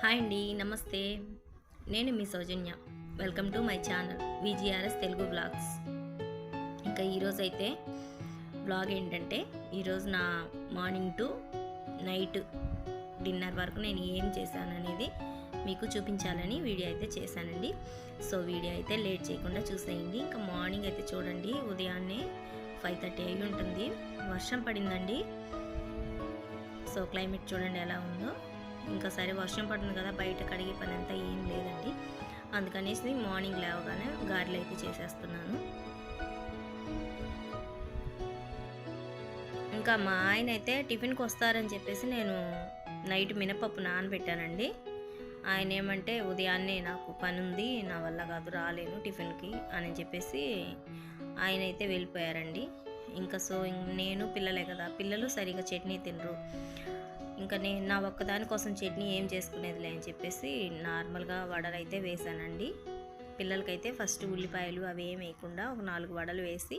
Hi అండి, నమస్తే. నేను మీ Soujanya. Welcome to my channel VGRS Telugu vlogs. ఇంకా ఈరోజైతే వ్లాగ్ ఏంటంటే, ఈరోజు నా మార్నింగ్ టు నైట్ డిన్నర్ వరకు నేను ఏం చేశాను అనేది మీకు చూపించాలని వీడియో అయితే చేశానండి. సో వీడియో అయితే లేట్ చేయకుండా చూసేయండి. ఇంకా మార్నింగ్ అయితే చూడండి, ఉదయాన్నే 5:30 అయి ఉంటుంది. వర్షం పడిందండి. సో క్లైమేట్ చూడండి ఎలా ఉందో. ఇంకా సరే వర్షం పడుతుంది కదా, బయట కడిగే పని అంతా ఏం లేదండి. అందుకనేసి మార్నింగ్ లేవగానే గారెలు అయితే చేసేస్తున్నాను. ఇంకా మా ఆయన అయితే టిఫిన్కి వస్తారని చెప్పేసి నేను నైట్ మినపప్పు నానబెట్టానండి. ఆయన ఏమంటే ఉదయాన్నే నాకు పని ఉంది, నా వల్ల కాదు రాలేను టిఫిన్కి అని చెప్పేసి ఆయన అయితే వెళ్ళిపోయారండి. ఇంకా సో నేను పిల్లలే కదా, పిల్లలు సరిగా చట్నీ తినరు. ఇంకా నేను నా ఒక్కదాని కోసం చట్నీ ఏం చేసుకునేదిలే అని చెప్పేసి నార్మల్గా వడలు అయితే వేసానండి. పిల్లలకైతే ఫస్ట్ ఉల్లిపాయలు అవి ఏం వేయకుండా ఒక 4 వడలు వేసి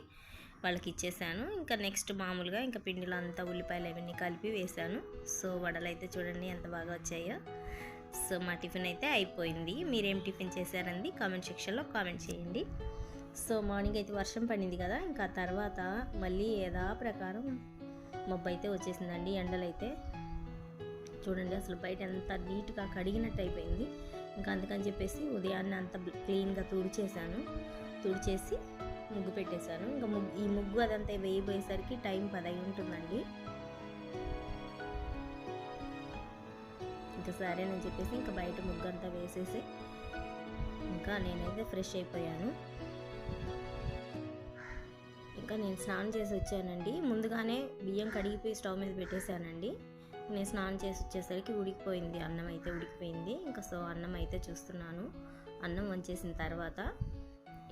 వాళ్ళకి ఇచ్చేసాను. ఇంకా నెక్స్ట్ మామూలుగా ఇంకా పిండిలో అంతా ఉల్లిపాయలు అవన్నీ కలిపి వేసాను. సో వడలు అయితే చూడండి ఎంత బాగా వచ్చాయో. సో మా టిఫిన్ అయితే అయిపోయింది. మీరేం టిఫిన్ చేశారండి కామెంట్ సెక్షన్లో కామెంట్ చేయండి. సో మార్నింగ్ అయితే వర్షం పడింది కదా, ఇంకా తర్వాత మళ్ళీ యథా ప్రకారం మబ్బు అయితే వచ్చేసిందండి. ఎండలైతే చూడండి అసలు బయట ఎంత నీట్గా కడిగినట్టు అయిపోయింది. ఇంకా అందుకని చెప్పేసి ఉదయాన్నే అంత క్లీన్గా తుడిచేసి ముగ్గు పెట్టేశాను. ఇంకా ఈ ముగ్గు అదంతా వేయబోయేసరికి టైం 10 ఉంటుందండి. ఇంకా సరేనని చెప్పేసి ఇంకా బయట ముగ్గు అంతా వేసేసి ఇంకా నేనైతే ఫ్రెష్ అయిపోయాను. ఇంకా నేను స్నానం చేసి వచ్చానండి. ముందుగానే బియ్యం కడిగిపోయి స్టవ్ మీద పెట్టేశానండి. నేను స్నానం చేసి వచ్చేసరికి ఉడికిపోయింది, అన్నం అయితే ఉడికిపోయింది. ఇంకా సో అన్నం అయితే చూస్తున్నాను. అన్నం వంచేసిన తర్వాత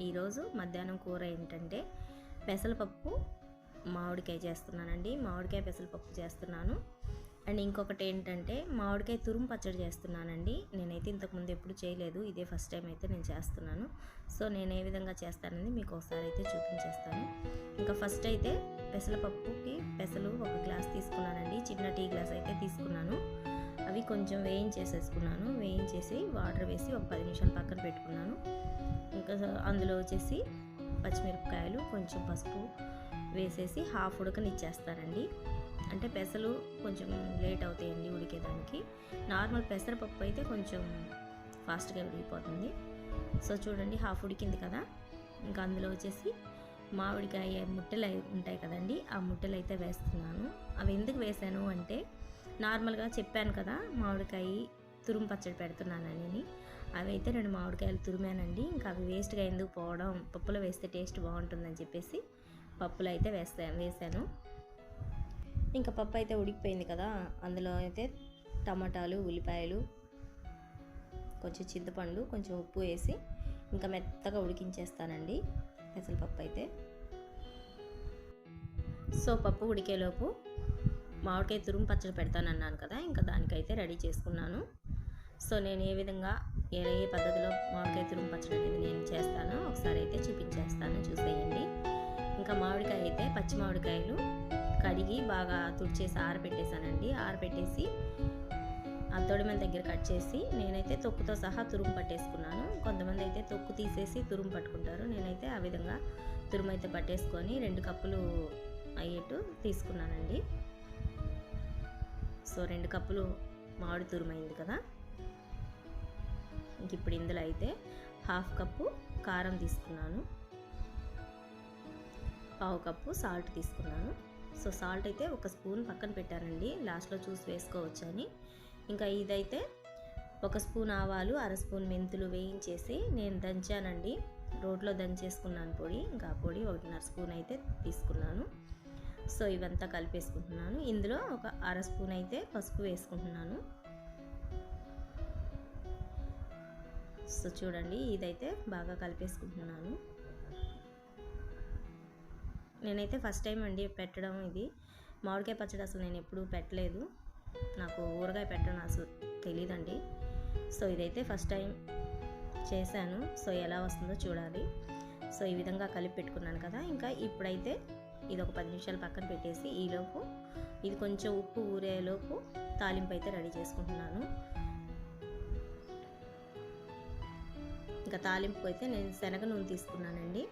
ఈరోజు మధ్యాహ్నం కూర ఏంటంటే పెసరపప్పు మామిడికాయ చేస్తున్నానండి. మామిడికాయ పెసరపప్పు చేస్తున్నాను. అండ్ ఇంకొకటి ఏంటంటే మామిడికాయ తురుము పచ్చడి చేస్తున్నానండి. నేనైతే ఇంతకుముందు ఎప్పుడు చేయలేదు, ఇదే ఫస్ట్ టైం అయితే నేను చేస్తున్నాను. సో నేను ఏ విధంగా చేస్తానని మీకు ఒకసారి అయితే చూపించేస్తాను. ఇంకా ఫస్ట్ అయితే పెసరపప్పుకి పెసలు 1 గ్లాస్ తీసుకున్నానండి. చిన్న టీ గ్లాస్ అయితే తీసుకున్నాను. అవి కొంచెం వేయించేసి వాటర్ వేసి ఒక 10 నిమిషాలు పక్కన పెట్టుకున్నాను. ఇంకా అందులో వచ్చేసి పచ్చిమిరపకాయలు కొంచెం పసుపు వేసేసి హాఫ్ ఉడకనిచ్చేస్తానండి. అంటే పెసలు కొంచెం లేట్ అవుతాయండి ఉడికేదానికి. నార్మల్ పెసరపప్పు అయితే కొంచెం ఫాస్ట్గా ఉడికిపోతుంది. సో చూడండి హాఫ్ ఉడికింది కదా. ఇంకా అందులో వచ్చేసి మామిడికాయ ముట్టెలు ఉంటాయి కదండి, ఆ ముట్టెలు అయితే వేస్తున్నాను. అవి ఎందుకు వేసాను అంటే నార్మల్గా చెప్పాను కదా మామిడికాయ తురుము పచ్చడి పెడుతున్నానని. అవి అయితే 2 మామిడికాయలు తురిమానండి. ఇంకా అవి వేస్ట్గా ఎందుకు పోవడం, పప్పులో వేస్తే టేస్ట్ బాగుంటుందని చెప్పేసి పప్పులో అయితే వేసాను. ఇంకా పప్పు అయితే ఉడికిపోయింది కదా, అందులో అయితే టమాటాలు, ఉల్లిపాయలు, కొంచెం చింతపండు, కొంచెం ఉప్పు వేసి ఇంకా మెత్తగా ఉడికించేస్తానండి పెసరపప్పు అయితే. సో పప్పు ఉడికేలోపు మామిడికాయ తురుము పచ్చడి పెడతానన్నాను కదా, ఇంకా దానికైతే రెడీ చేసుకున్నాను. సో నేను ఏ విధంగా ఏ పద్ధతిలో మామిడికాయ తురుము పచ్చడి అనేది నేను చేస్తానో ఒకసారి అయితే చూసేయండి. ఇంకా మామిడికాయ అయితే పచ్చి మామిడికాయలు కడిగి బాగా తుడిచేసి ఆరబెట్టేశానండి. ఆరబెట్టేసి ఆ తొడిమల దగ్గర కట్ చేసి నేనైతే తొక్కుతో సహా తురుము పట్టేసుకున్నాను. కొంతమంది అయితే తొక్కు తీసేసి తురుము పట్టుకుంటారు. నేనైతే ఆ విధంగా తురుము అయితే పట్టేసుకొని 2 కప్పులు అయ్యేట్టు తీసుకున్నానండి. సో 2 కప్పులు మామిడి తురుము అయింది కదా. ఇంక ఇప్పుడు ఇందులో అయితే హాఫ్ కప్పు కారం తీసుకున్నాను, పావు కప్పు సాల్ట్ తీసుకున్నాను. సో సాల్ట్ అయితే 1 స్పూన్ పక్కన పెట్టానండి, లాస్ట్లో చూసి వేసుకోవచ్చు అని. ఇంకా ఇదైతే 1 స్పూన్ ఆవాలు, 1/2 స్పూన్ మెంతులు వేయించేసి నేను దంచానండి, రోట్లో దంచేసుకున్నాను పొడి. ఇంకా ఆ పొడి 1.5 స్పూన్ అయితే తీసుకున్నాను. సో ఇవంతా కలిపేసుకుంటున్నాను. ఇందులో ఒక 1/2 స్పూన్ అయితే పసుపు వేసుకుంటున్నాను. సో చూడండి ఇదైతే బాగా కలిపేసుకుంటున్నాను. నేనైతే ఫస్ట్ టైం అండి పెట్టడం ఇది మామిడికాయ పచ్చడి. అసలు నేను ఎప్పుడూ పెట్టలేదు, నాకు ఊరగాయ పెట్టడం అసలు తెలియదండి. సో ఇదైతే ఫస్ట్ టైం చేశాను. సో ఎలా వస్తుందో చూడాలి. సో ఈ విధంగా కలిపి పెట్టుకున్నాను కదా. ఇంకా ఇప్పుడైతే ఇది ఒక 10 నిమిషాలు పక్కన పెట్టేసి ఈలోపు ఇది కొంచెం ఉప్పు ఊరేలోపు తాలింపు అయితే రెడీ చేసుకుంటున్నాను. ఇంకా తాలింపుకి అయితే నేను శనగ నూనె తీసుకున్నానండి.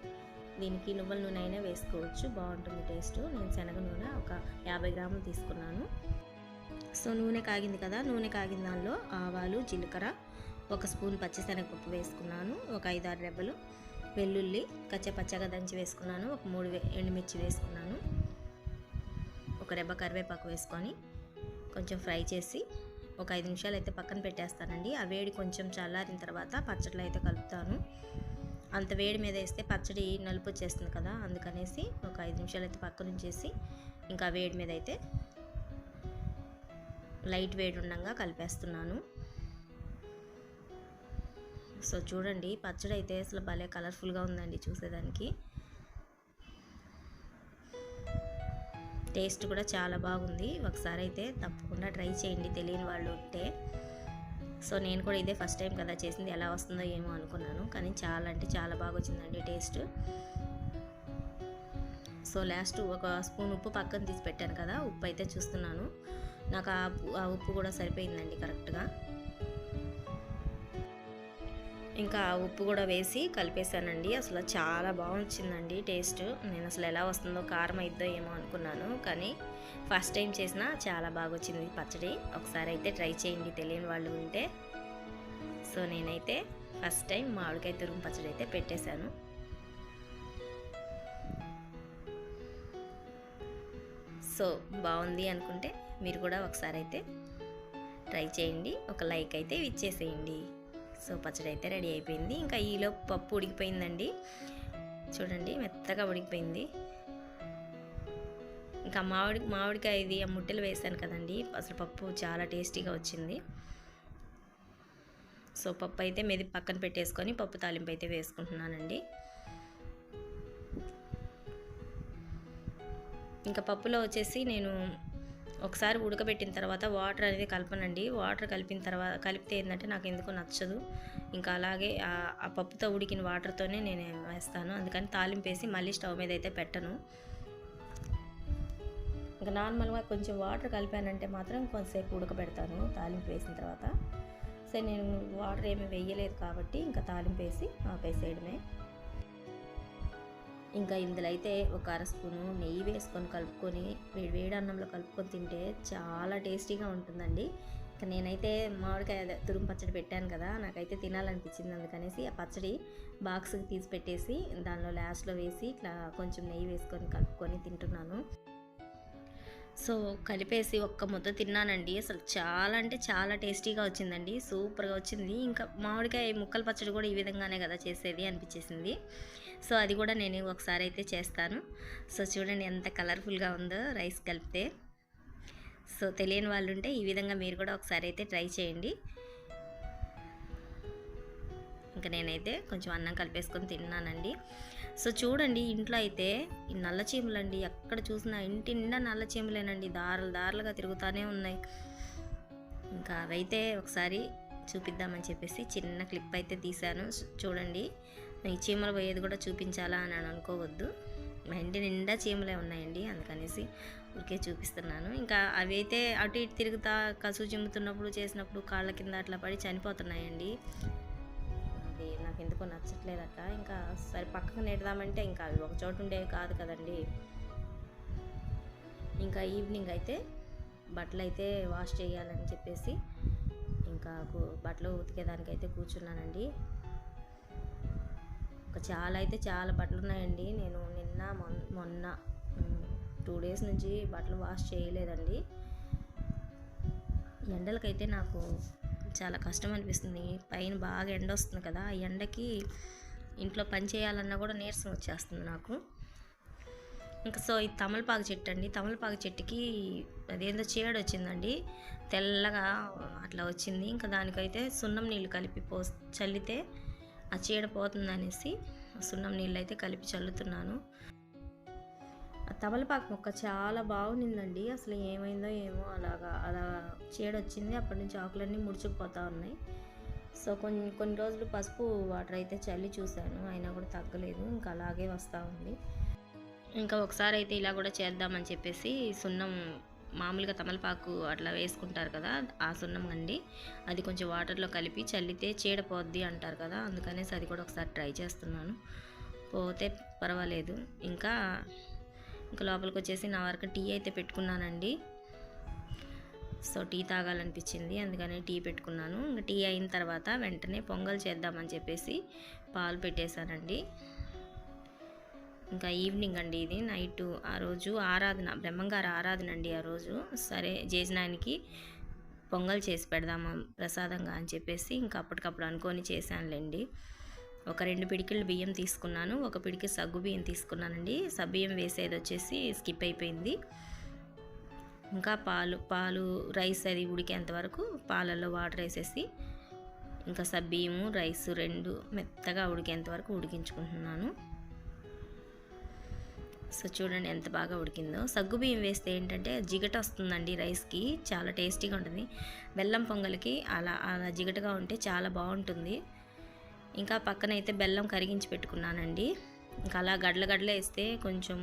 దీనికి నువ్వుల నూనె అయినా వేసుకోవచ్చు, బాగుంటుంది టేస్ట్. నేను శనగ నూనె ఒక 50 గ్రాములు తీసుకున్నాను. సో నూనె కాగింది కదా, నూనె కాగిన దానిలో ఆవాలు, జీలకర్ర, 1 స్పూన్ పచ్చిశనగపప్పు వేసుకున్నాను, ఒక 5-6 రెబ్బలు వెల్లుల్లి కచ్చపచ్చగా దంచి వేసుకున్నాను, ఒక 3 ఎండుమిర్చి వేసుకున్నాను, ఒక రెబ్బ కరివేపాకు వేసుకొని కొంచెం ఫ్రై చేసి ఒక 5 నిమిషాలు అయితే పక్కన పెట్టేస్తానండి. ఆ వేడి కొంచెం చల్లారిన తర్వాత పచ్చడిలో అయితే కలుపుతాను. అంత వేడి మీద వేస్తే పచ్చడి నలుపు వచ్చేస్తుంది కదా, అందుకనేసి ఒక 5 నిమిషాలు అయితే పక్కన ఉంచేసి ఇంకా వేడి మీద అయితే లైట్ వేడి ఉండగా కలిపేస్తున్నాను. సో చూడండి పచ్చడి అయితే అసలు భలే కలర్ఫుల్గా ఉందండి చూసేదానికి. టేస్ట్ కూడా చాలా బాగుంది. ఒకసారి అయితే తప్పకుండా ట్రై చేయండి తెలియని వాళ్ళు ఉంటే. సో నేను కూడా ఇదే ఫస్ట్ టైం కదా చేసింది, ఎలా వస్తుందో ఏమో అనుకున్నాను, కానీ చాలా అంటే చాలా బాగా వచ్చిందండి టేస్ట్. సో లాస్ట్ 1 స్పూన్ ఉప్పు పక్కన తీసి పెట్టాను కదా, ఉప్పు అయితే చూస్తున్నాను. నాకు ఆ ఉప్పు కూడా సరిపోయిందండి కరెక్ట్గా. ఇంకా ఉప్పు కూడా వేసి కలిపేసానండి. అసలు చాలా బాగుంచిందండి టేస్ట్. నేను అసలు ఎలా వస్తుందో, కారం అయిద్దో ఏమో అనుకున్నాను, కానీ ఫస్ట్ టైం చేసినా చాలా బాగా వచ్చింది పచ్చడి. ఒకసారి అయితే ట్రై చేయండి తెలియని వాళ్ళు ఉంటే. సో నేనైతే ఫస్ట్ టైం మామిడికాయ తురుము పచ్చడి అయితే పెట్టేశాను. సో బాగుంది అనుకుంటే మీరు కూడా ఒకసారి అయితే ట్రై చేయండి, ఒక లైక్ అయితే ఇచ్చేసేయండి. సో పచ్చడి అయితే రెడీ అయిపోయింది. ఇంకా ఈలో పప్పు ఉడికిపోయిందండి, చూడండి మెత్తగా ఉడికిపోయింది. ఇంకా మామిడికాయ ఇది ఆ ముట్టెలు వేసాను కదండి, అసలు పప్పు చాలా టేస్టీగా వచ్చింది. సో పప్పు అయితే మెది పక్కన పెట్టేసుకొని పప్పు తాలింపు అయితే వేసుకుంటున్నానండి. ఇంకా పప్పులో వచ్చేసి నేను ఒకసారి ఉడకబెట్టిన తర్వాత వాటర్ అనేది కలపనండి. వాటర్ కలిపితే ఏంటంటే నాకు ఎందుకో నచ్చదు. ఇంకా అలాగే ఆ పప్పుతో ఉడికిన వాటర్తోనే నేను వేస్తాను, అందుకని తాలింపు వేసి మళ్ళీ స్టవ్ మీద అయితే పెట్టను. ఇంకా నార్మల్గా కొంచెం వాటర్ కలిపానంటే మాత్రం కొంతసేపు ఉడకబెడతాను తాలింపు వేసిన తర్వాత. సో నేను వాటర్ ఏమి వేయలేదు కాబట్టి ఇంకా తాలింపు వేసి ఆపేసేయడమే. ఇంకా ఇందులో అయితే ఒక 1/2 స్పూను నెయ్యి వేసుకొని కలుపుకొని వేడి అన్నంలో కలుపుకొని తింటే చాలా టేస్టీగా ఉంటుందండి. ఇంకా నేనైతే మామిడికాయ తురుము పచ్చడి పెట్టాను కదా, నాకైతే తినాలనిపించింది, అందుకనేసి ఆ పచ్చడి బాక్స్కి తీసి పెట్టేసి దానిలో లాస్ట్లో వేసి ఇట్లా కొంచెం నెయ్యి వేసుకొని కలుపుకొని తింటున్నాను. సో కలిపేసి ఒక్క ముద్ద తిన్నానండి, అసలు చాలా అంటే చాలా టేస్టీగా వచ్చిందండి, సూపర్గా వచ్చింది. ఇంకా మామిడికాయ ముక్కల పచ్చడి కూడా ఈ విధంగానే కదా చేసేది అనిపించేసింది. సో అది కూడా నేను ఒకసారి అయితే చేస్తాను. సో చూడండి ఎంత కలర్ఫుల్గా ఉందో రైస్ కలిపితే. సో తెలియని వాళ్ళు ఉంటే ఈ విధంగా మీరు కూడా ఒకసారి అయితే ట్రై చేయండి. ఇంకా నేనైతే కొంచెం అన్నం కలిపేసుకొని తిన్నానండి. సో చూడండి ఇంట్లో అయితే ఈ నల్ల చీమలండి, ఎక్కడ చూసినా ఇంటి నిండా నల్ల చీమలేనండి, దారులుగా తిరుగుతూనే ఉన్నాయి. ఇంకా అవైతే ఒకసారి చూపిద్దామని చెప్పేసి చిన్న క్లిప్ అయితే తీశాను. చూడండి ఈ చీమలు పోయేది కూడా చూపించాలా అని అనుకోవద్దు, మా ఇంటి నిండా చీమలే ఉన్నాయండి, అందుకనేసి ఊరికే చూపిస్తున్నాను. ఇంకా అవి అయితే అటు ఇటు తిరుగుతా కసువు చిమ్ముతున్నప్పుడు చేసినప్పుడు కాళ్ళ కింద అట్లా పడి చనిపోతున్నాయండి. అది నాకు ఎందుకో నచ్చట్లేదట. ఇంకా సరే పక్కకు నెడదామంటే ఇంకా అవి ఒక చోటు ఉండేవి కాదు కదండి. ఇంకా ఈవినింగ్ అయితే బట్టలు అయితే వాష్ చేయాలని చెప్పేసి ఇంకా బట్టలు ఉతికేదానికైతే కూర్చున్నానండి. చాలా బట్టలు ఉన్నాయండి. నేను మొన్న 2 డేస్ నుంచి బట్టలు వాష్ చేయలేదండి. ఎండలకైతే నాకు చాలా కష్టం అనిపిస్తుంది. పైన బాగా ఎండ వస్తుంది కదా, ఆ ఎండకి ఇంట్లో పని చేయాలన్నా కూడా నీరసం వచ్చేస్తుంది నాకు. ఇంకా సో ఇది తమలపాకు చెట్టు అండి, తమలపాకు చెట్టుకి అదేందో చీడ వచ్చిందండి, తెల్లగా అట్లా వచ్చింది. ఇంకా దానికైతే సున్నం నీళ్ళు కలిపి చల్లితే ఆ చీడ పోతుందనేసి సున్నం నీళ్ళు అయితే కలిపి చల్లుతున్నాను. ఆ తమలపాకు మొక్క చాలా బాగుండిందండి, అసలు ఏమైందో ఏమో అలా చీడ వచ్చింది. అప్పటి నుంచి ఆకులన్నీ ముడుచుకుపోతూ ఉన్నాయి. సో కొన్ని రోజులు పసుపు వాటర్ అయితే చల్లి చూశాను, అయినా కూడా తగ్గలేదు, ఇంకా అలాగే వస్తూ ఉంది. ఇంకా ఒకసారి అయితే ఇలా కూడా చేద్దామని చెప్పేసి సున్నం మామూలుగా తమలపాకు అట్లా వేసుకుంటారు కదా, ఆ సున్నం అండి. అది కొంచెం వాటర్లో కలిపి చల్లితే చీడపోద్ది అంటారు కదా, అందుకనేసి అది కూడా ఒకసారి ట్రై చేస్తున్నాను. పోతే పర్వాలేదు. ఇంకా లోపలికి వచ్చేసి నా వరకు టీ అయితే పెట్టుకున్నానండి. సో టీ తాగాలనిపించింది, అందుకని టీ పెట్టుకున్నాను. ఇంకా టీ అయిన తర్వాత వెంటనే పొంగల్ చేద్దామని చెప్పేసి పాలు పెట్టేశానండి. ఇంకా ఈవినింగ్ అండి, ఇది నైట్. ఆ రోజు ఆరాధన, బ్రహ్మంగారు ఆరాధన అండి ఆ రోజు. సరే జేజనానికి పొంగల్ చేసి పెడదామా ప్రసాదంగా అని చెప్పేసి ఇంకా అప్పటికప్పుడు అనుకొని చేశానులేండి. ఒక 2 పిడికిళ్ళు బియ్యం తీసుకున్నాను, 1 పిడికి సగ్గు బియ్యం తీసుకున్నానండి. సగ్గుబియ్యం వేసేది వచ్చేసి స్కిప్ అయిపోయింది. ఇంకా పాలు రైస్ అది ఉడికేంత వరకు పాలల్లో వాటర్ వేసేసి ఇంకా సగ్గుబియ్యము రైస్ 2 మెత్తగా ఉడికేంత వరకు ఉడికించుకుంటున్నాను. సో చూడండి ఎంత బాగా ఉడికిందో. సగ్గుబియ్యం వేస్తే ఏంటంటే జిగట వస్తుందండి రైస్కి, చాలా టేస్టీగా ఉంటుంది. బెల్లం పొంగల్కి అలా జిగటగా ఉంటే చాలా బాగుంటుంది. ఇంకా పక్కనైతే బెల్లం కరిగించి పెట్టుకున్నానండి. ఇంకా అలా గడ్డలు వేస్తే కొంచెం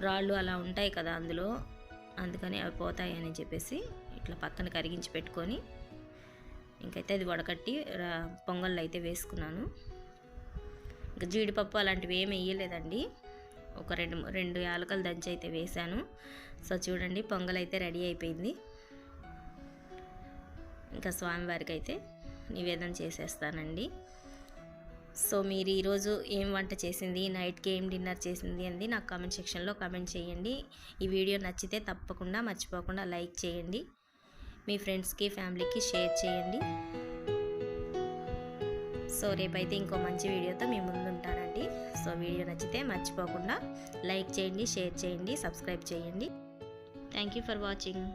రాళ్ళు అలా ఉంటాయి కదా అందులో, అందుకని అవి పోతాయని చెప్పేసి ఇట్లా పక్కన కరిగించి పెట్టుకొని ఇంకైతే అది వడకట్టి పొంగల్లో అయితే వేసుకున్నాను. ఇంకా జీడిపప్పు అలాంటివి ఏమి వేయలేదండి, ఒక 2 యాలకలు దంచి అయితే వేసాను. సో చూడండి పొంగల్ అయితే రెడీ అయిపోయింది. ఇంకా స్వామివారికి అయితే నివేదన చేసేస్తానండి. సో మీరు ఈరోజు ఏం వంట చేసింది, నైట్కి ఏం డిన్నర్ చేసింది అనేది నాకు కామెంట్ సెక్షన్లో కామెంట్ చేయండి. ఈ వీడియో నచ్చితే తప్పకుండా మర్చిపోకుండా లైక్ చేయండి, మీ ఫ్రెండ్స్కి ఫ్యామిలీకి షేర్ చేయండి. సో రేపైతే ఇంకో మంచి వీడియోతో మీ ముందు ఉంటానండి. సో వీడియో నచ్చితే మర్చిపోకుండా లైక్ చేయండి, షేర్ చేయండి, సబ్స్క్రైబ్ చేయండి. Thank you for watching.